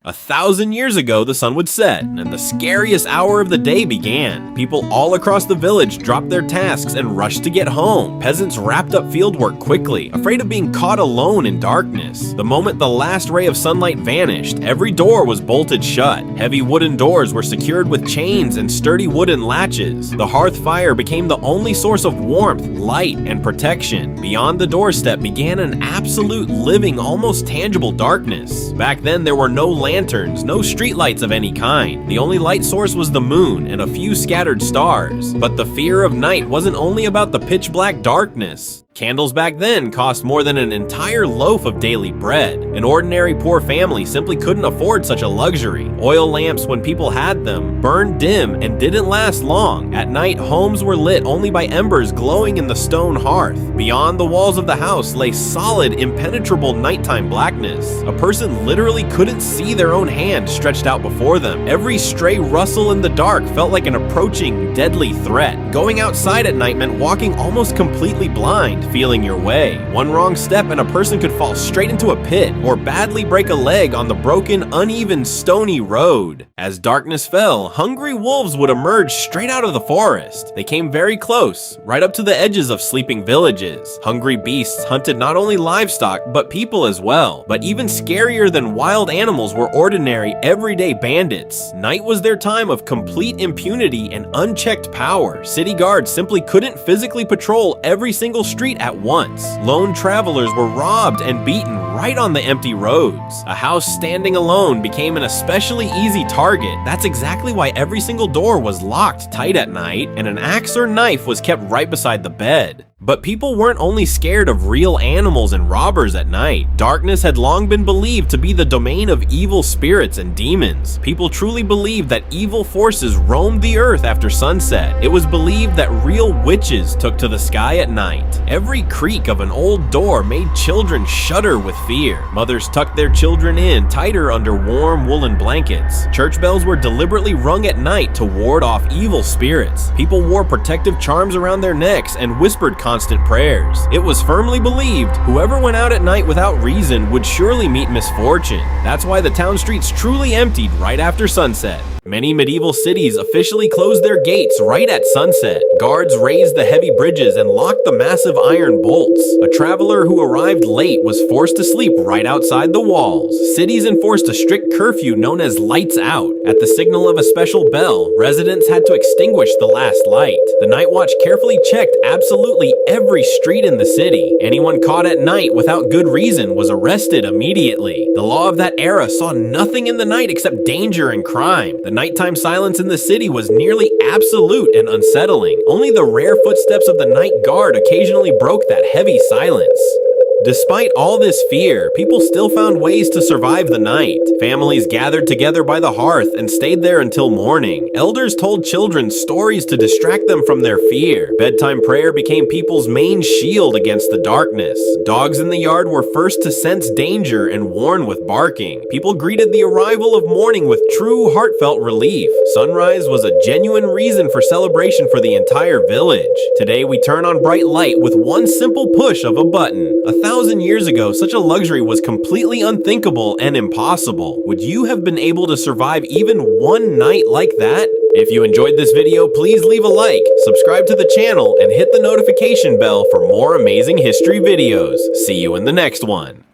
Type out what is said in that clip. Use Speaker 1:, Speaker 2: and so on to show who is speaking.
Speaker 1: 1,000 years ago, the sun would set, and the scariest hour of the day began. People all across the village dropped their tasks and rushed to get home. Peasants wrapped up fieldwork quickly, afraid of being caught alone in darkness. The moment the last ray of sunlight vanished, every door was bolted shut. Heavy wooden doors were secured with chains and sturdy wooden latches. The hearth fire became the only source of warmth, light, and protection. Beyond the doorstep began an absolute living, almost tangible darkness. Back then, there were no lanterns, no streetlights of any kind. The only light source was the moon and a few scattered stars. But the fear of night wasn't only about the pitch black darkness. Candles back then cost more than an entire loaf of daily bread. An ordinary poor family simply couldn't afford such a luxury. Oil lamps, when people had them, burned dim and didn't last long. At night, homes were lit only by embers glowing in the stone hearth. Beyond the walls of the house lay solid, impenetrable nighttime blackness. A person literally couldn't see their own hand stretched out before them. Every stray rustle in the dark felt like an approaching, deadly threat. Going outside at night meant walking almost completely blind, feeling your way. One wrong step and a person could fall straight into a pit or badly break a leg on the broken, uneven, stony road. As darkness fell, hungry wolves would emerge straight out of the forest. They came very close, right up to the edges of sleeping villages. Hungry beasts hunted not only livestock, but people as well. But even scarier than wild animals were ordinary, everyday bandits. Night was their time of complete impunity and unchecked power. City guards simply couldn't physically patrol every single street at once. Lone travelers were robbed and beaten right on the empty roads. A house standing alone became an especially easy target. That's exactly why every single door was locked tight at night, and an axe or knife was kept right beside the bed. But people weren't only scared of real animals and robbers at night. Darkness had long been believed to be the domain of evil spirits and demons. People truly believed that evil forces roamed the earth after sunset. It was believed that real witches took to the sky at night. Every creak of an old door made children shudder with fear. Mothers tucked their children in tighter under warm woolen blankets. Church bells were deliberately rung at night to ward off evil spirits. People wore protective charms around their necks and whispered constant prayers. It was firmly believed whoever went out at night without reason would surely meet misfortune. That's why the town streets truly emptied right after sunset. Many medieval cities officially closed their gates right at sunset. Guards raised the heavy bridges and locked the massive iron bolts. A traveler who arrived late was forced to sleep right outside the walls. Cities enforced a strict curfew known as lights out. At the signal of a special bell, residents had to extinguish the last light. The night watch carefully checked absolutely every street in the city. Anyone caught at night without good reason was arrested immediately. The law of that era saw nothing in the night except danger and crime. The nighttime silence in the city was nearly absolute and unsettling. Only the rare footsteps of the night guard occasionally broke that heavy silence. Despite all this fear, people still found ways to survive the night. Families gathered together by the hearth and stayed there until morning. Elders told children stories to distract them from their fear. Bedtime prayer became people's main shield against the darkness. Dogs in the yard were first to sense danger and warn with barking. People greeted the arrival of morning with true heartfelt relief. Sunrise was a genuine reason for celebration for the entire village. Today we turn on bright light with one simple push of a button. 1,000 years ago, such a luxury was completely unthinkable and impossible. Would you have been able to survive even one night like that? If you enjoyed this video, please leave a like, subscribe to the channel, and hit the notification bell for more amazing history videos. See you in the next one.